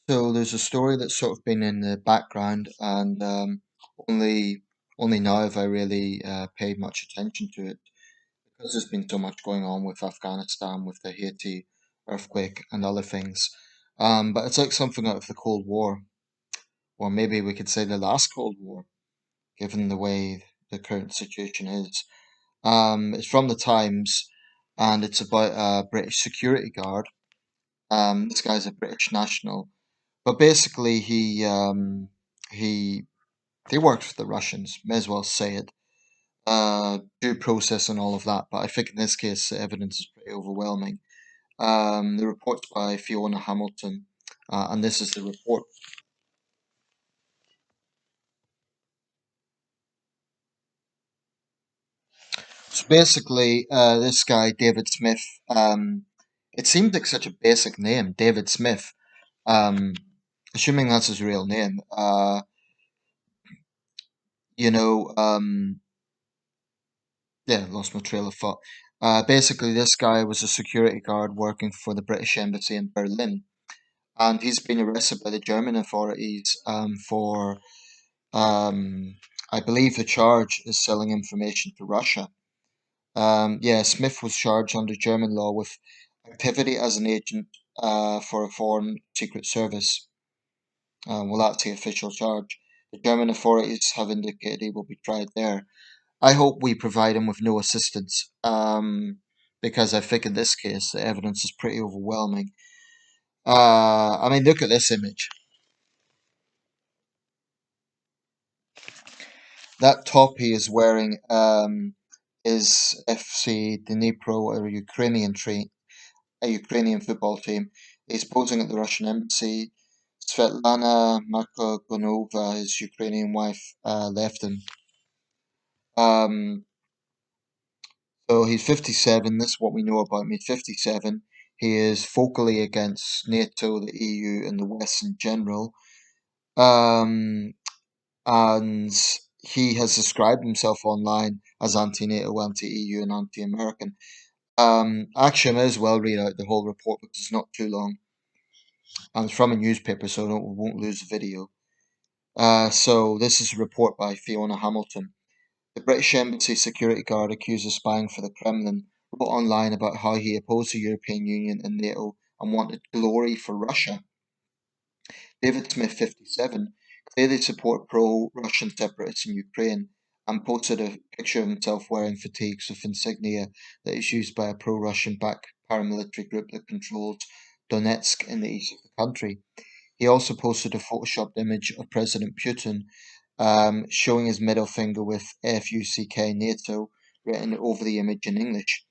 So there's a story that's sort of been in the background, and only only now have I really paid much attention to it because there's been so much going on with Afghanistan, with the Haiti earthquake and other things. But it's like something out of the Cold War, or maybe we could say the last Cold War, given the way the current situation is. It's from the Times, and it's about a British security guard. This guy's a British national, but basically he he worked for the Russians. May as well say it. Due process and all of that, but I think in this case the evidence is pretty overwhelming. The report's by Fiona Hamilton, and this is the report. So basically, this guy David Smith, it seemed like such a basic name, David Smith. Um, Assuming that's his real name. You know, yeah, lost my trail of thought. Basically, this guy was a security guard working for the British Embassy in Berlin, and he's been arrested by the German authorities for, um, I believe the charge is selling information to Russia. Yeah, Smith was charged under German law with activity as an agent for a foreign secret service. Well, that's the official charge. The German authorities have indicated he will be tried there. I hope we provide him with no assistance, because I think in this case the evidence is pretty overwhelming. I mean, look at this image. That top he is wearing is FC Dnipro, a Ukrainian football team. He's posing at the Russian embassy. Svetlana Markogonova, his Ukrainian wife, left him. Um, so he's 57. This is what we know about him. He's 57. He is vocally against NATO, the EU, and the West in general. Um, and he has described himself online as anti-NATO, anti-EU, and anti-American. Actually, I may as well read out the whole report because it's not too long. And it's from a newspaper, so we won't lose the video. So this is a report by Fiona Hamilton. The British Embassy security guard accused of spying for the Kremlin wrote online about how he opposed the European Union and NATO and wanted glory for Russia. David Smith, 57, clearly supported pro-Russian separatists in Ukraine and posted a picture of himself wearing fatigues with insignia that is used by a pro-Russian backed paramilitary group that controls Donetsk in the east of the country. He also posted a photoshopped image of President Putin, showing his middle finger with FUCK NATO written over the image in English.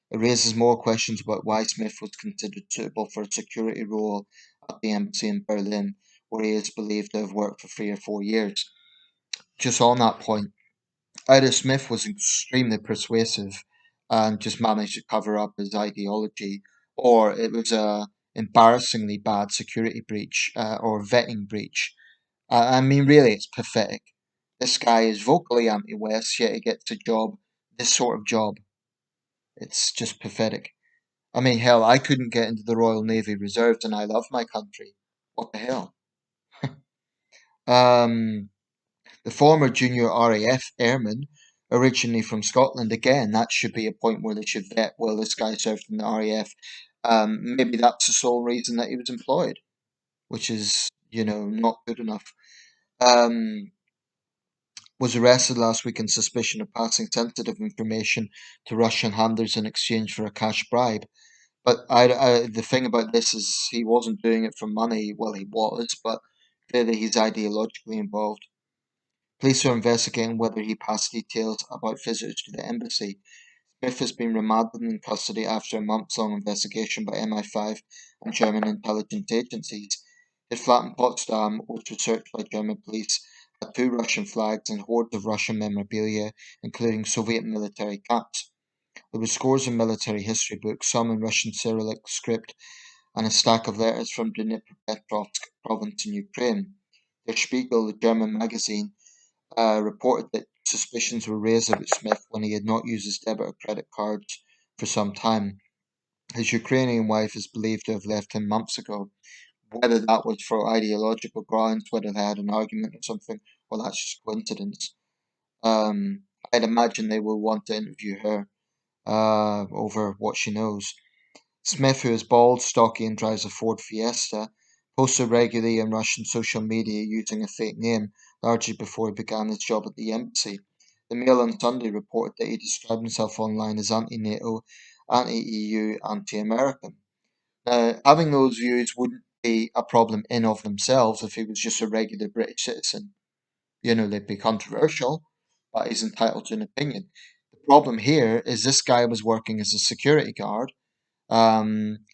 It raises more questions about why Smith was considered suitable for a security role at the embassy in Berlin, where he is believed to have worked for 3 or 4 years. Just on that point, either Smith was extremely persuasive and just managed to cover up his ideology, or it was a embarrassingly bad security breach or vetting breach. I mean, really, it's pathetic. This guy is vocally anti-West, yet he gets a job, this sort of job. It's just pathetic. I mean, hell, I couldn't get into the Royal Navy Reserves, and I love my country. What the hell? Um, the former junior RAF airman, originally from Scotland, again, that should be a point where they should vet, well, this guy served in the RAF. Maybe that's the sole reason that he was employed, which is, not good enough. Um, was arrested last week on suspicion of passing sensitive information to Russian handlers in exchange for a cash bribe. But the thing about this is he wasn't doing it for money. Well, he was, but clearly he's ideologically involved. Police are investigating whether he passed details about visitors to the embassy. Smith has been remanded in custody after a months-long investigation by MI5 and German intelligence agencies. His flat in Potsdam, which was searched by German police, had two Russian flags and hordes of Russian memorabilia, including Soviet military caps. There were scores of military history books, some in Russian Cyrillic script, and a stack of letters from Dnipropetrovsk province in Ukraine. Der Spiegel, the German magazine, reported that suspicions were raised about Smith when he had not used his debit or credit cards for some time. His Ukrainian wife is believed to have left him months ago. Whether that was for ideological grounds, whether they had an argument or something, well, that's just coincidence. I'd imagine they will want to interview her over what she knows. Smith, who is bald, stocky, and drives a Ford Fiesta, posted regularly on Russian social media using a fake name, largely before he began his job at the embassy. The Mail on Sunday reported that he described himself online as anti-NATO, anti-EU, anti-American. Now, having those views wouldn't be a problem in of themselves if he was just a regular British citizen. They'd be controversial, but he's entitled to an opinion. The problem here is this guy was working as a security guard.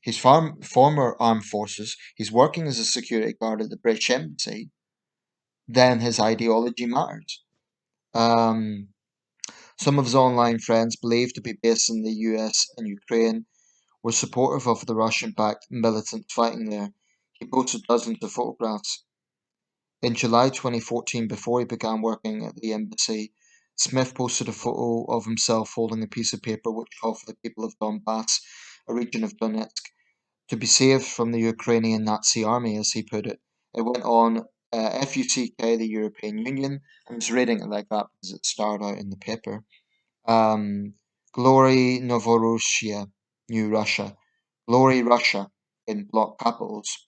His former armed forces, he's working as a security guard at the British Embassy, then his ideology matters. Um, some of his online friends, believed to be based in the US and Ukraine, were supportive of the Russian-backed militants fighting there. He posted dozens of photographs. In July 2014, before he began working at the embassy, Smith posted a photo of himself holding a piece of paper which called for the people of Donbass, a region of Donetsk, to be saved from the Ukrainian Nazi army, as he put it. It went on FUCK, the European Union. I was reading it like that because it started out in the paper. Um, Glory Novorossiya, New Russia. Glory Russia in block capitals.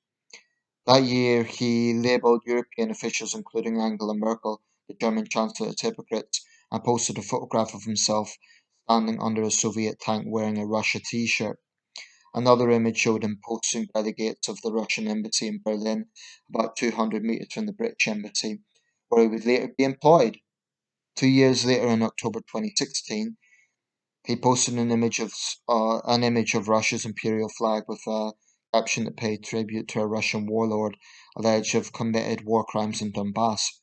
That year, he labelled European officials, including Angela Merkel, the German Chancellor, as hypocrites, and posted a photograph of himself standing under a Soviet tank wearing a Russia t-shirt. Another image showed him posting by the gates of the Russian embassy in Berlin, about 200 metres from the British embassy, where he would later be employed. 2 years later, in October 2016, he posted an image of Russia's imperial flag with a caption that paid tribute to a Russian warlord alleged to have committed war crimes in Donbass.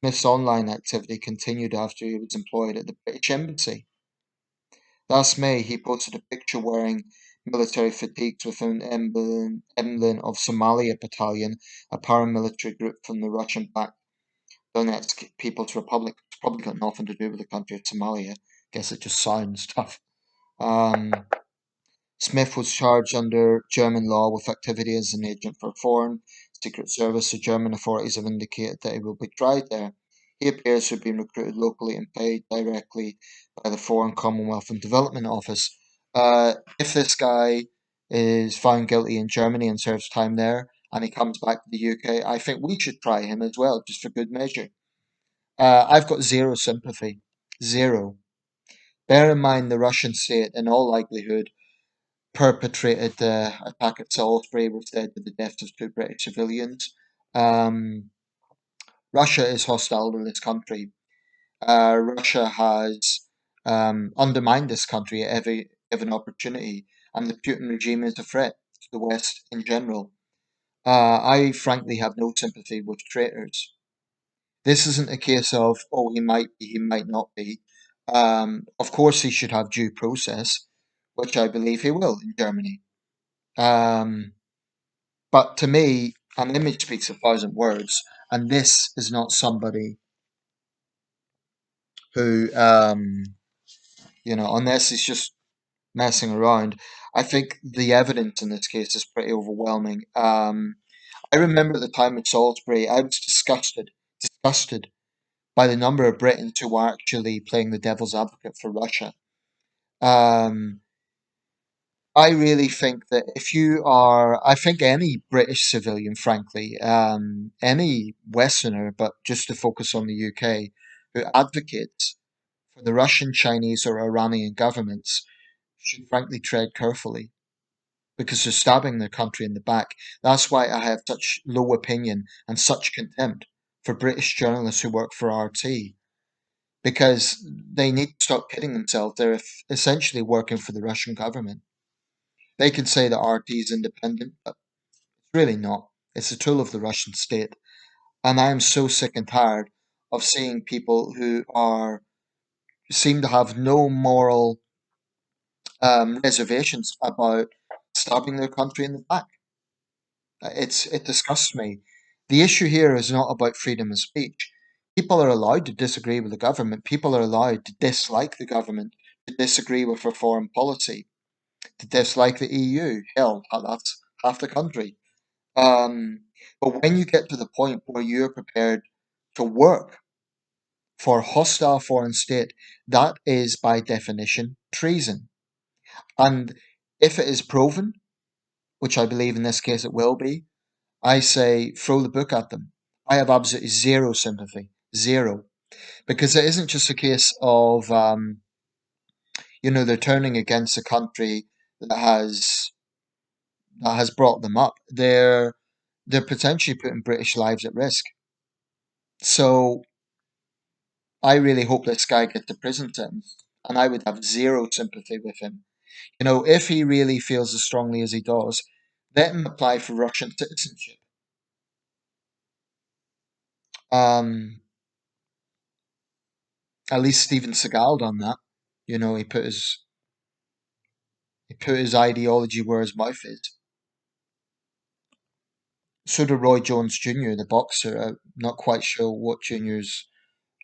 Smith's online activity continued after he was employed at the British Embassy. Last May, he posted a picture wearing military fatigues with an emblem of Somalia Battalion, a paramilitary group from the Russian-backed Donetsk People's Republic. It's probably got nothing to do with the country of Somalia. Guess it just sounds tough. Um, Smith was charged under German law with activity as an agent for foreign secret service. The German authorities have indicated that he will be tried there. He appears to have been recruited locally and paid directly by the Foreign Commonwealth and Development Office. If this guy is found guilty in Germany and serves time there, and he comes back to the UK, I think we should try him as well, just for good measure. I've got zero sympathy. Zero. Bear in mind the Russian state, in all likelihood, perpetrated the attack at Salisbury, which led to the deaths of two British civilians. Um, Russia is hostile to this country. Russia has undermined this country at every given opportunity, and the Putin regime is a threat to the West in general. I frankly have no sympathy with traitors. This isn't a case of, oh, he might be, he might not be. Of course, he should have due process, which I believe he will in Germany. Um, but to me, an image speaks 1,000 words, and this is not somebody who, unless he's just messing around. I think the evidence in this case is pretty overwhelming. I remember at the time of Salisbury, I was disgusted by the number of Britons who were actually playing the devil's advocate for Russia. Um, I really think that I think any British civilian, frankly, any Westerner, but just to focus on the UK, who advocates for the Russian, Chinese, or Iranian governments should frankly tread carefully because they're stabbing their country in the back. That's why I have such low opinion and such contempt for British journalists who work for RT because they need to stop kidding themselves. They're essentially working for the Russian government. They can say that RT is independent, but it's really not. It's a tool of the Russian state. And I am so sick and tired of seeing people who are seem to have no moral reservations about stabbing their country in the back. It disgusts me. The issue here is not about freedom of speech. People are allowed to disagree with the government. People are allowed to dislike the government, to disagree with their foreign policy, to dislike the EU. Hell, that's half the country. Um, but when you get to the point where you're prepared to work for a hostile foreign state, that is by definition treason. And if it is proven, which I believe in this case it will be, I say throw the book at them. I have absolutely zero sympathy, zero, because it isn't just a case of they're turning against a country that has brought them up. They're potentially putting British lives at risk. So I really hope this guy gets a prison sentence, and I would have zero sympathy with him. If he really feels as strongly as he does, let him apply for Russian citizenship. Um, at least Steven Seagal done that. He put his ideology where his mouth is. So did Roy Jones Jr., the boxer. I'm not quite sure what Junior's,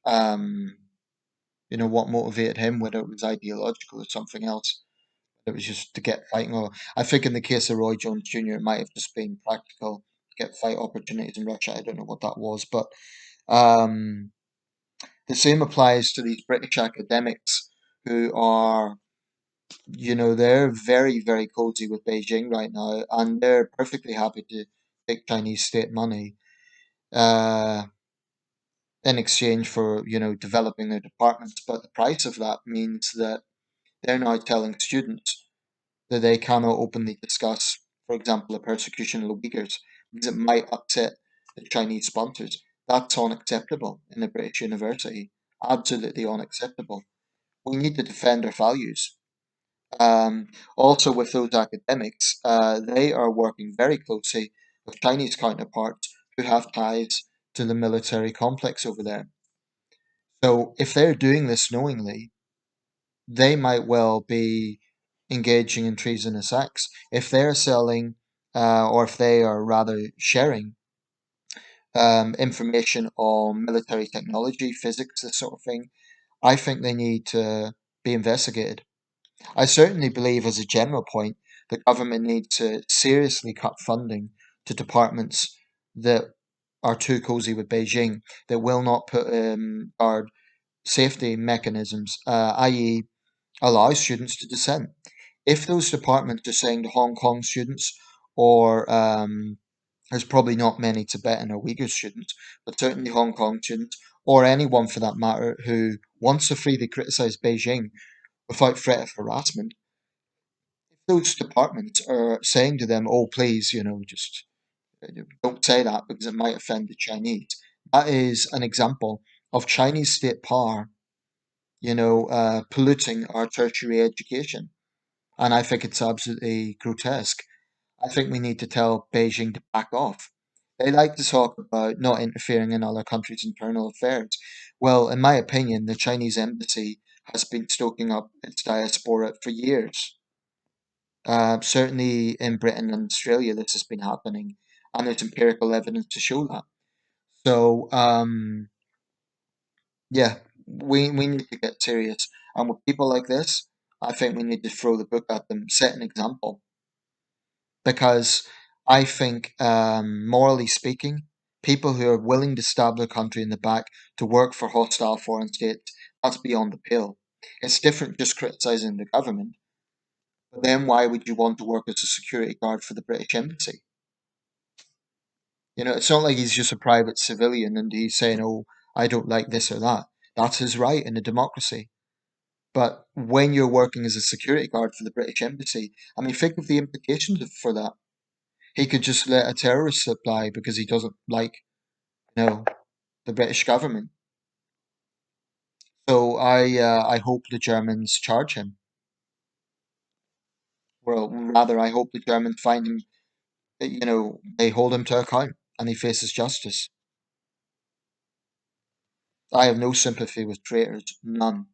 um, what motivated him, whether it was ideological or something else. It was just to get fighting. Or I think in the case of Roy Jones Jr., it might have just been practical to get fight opportunities in Russia. I don't know what that was, but um, the same applies to these British academics who are, they're very, very cozy with Beijing right now, and they're perfectly happy to take Chinese state money uh, in exchange for, developing their departments. But the price of that means that they're now telling students that they cannot openly discuss, for example, the persecution of the Uyghurs, because it might upset the Chinese sponsors. That's unacceptable in a British university. Absolutely unacceptable. We need to defend our values. Also, with those academics, they are working very closely with Chinese counterparts who have ties to the military complex over there. So, if they're doing this knowingly, they might well be engaging in treasonous acts. If they're selling, or if they are rather sharing information on military technology, physics, this sort of thing, I think they need to be investigated. I certainly believe, as a general point, the government needs to seriously cut funding to departments that are too cozy with Beijing, that will not put guard safety mechanisms, i.e., allow students to dissent. If those departments are saying to Hong Kong students, or there's probably not many Tibetan or Uyghur students, but certainly Hong Kong students, or anyone for that matter, who wants to freely criticize Beijing without threat of harassment, if those departments are saying to them, oh, please, just don't say that because it might offend the Chinese, that is an example of Chinese state power, polluting our tertiary education. And I think it's absolutely grotesque. I think we need to tell Beijing to back off. They like to talk about not interfering in other countries' internal affairs. Well, in my opinion, the Chinese embassy has been stoking up its diaspora for years. Certainly in Britain and Australia, this has been happening, and there's empirical evidence to show that. So, yeah, we need to get serious. And with people like this, I think we need to throw the book at them, set an example. Because I think, morally speaking, people who are willing to stab their country in the back to work for hostile foreign states, that's beyond the pale. It's different just criticizing the government, but then why would you want to work as a security guard for the British Embassy? It's not like he's just a private civilian and he's saying, oh, I don't like this or that. That's his right in a democracy. But when you're working as a security guard for the British Embassy, I mean, think of the implications for that. He could just let a terrorist apply because he doesn't like, you know, the British government. So I hope the Germans charge him. Well, rather, I hope the Germans find him. They hold him to account and he faces justice. I have no sympathy with traitors, none.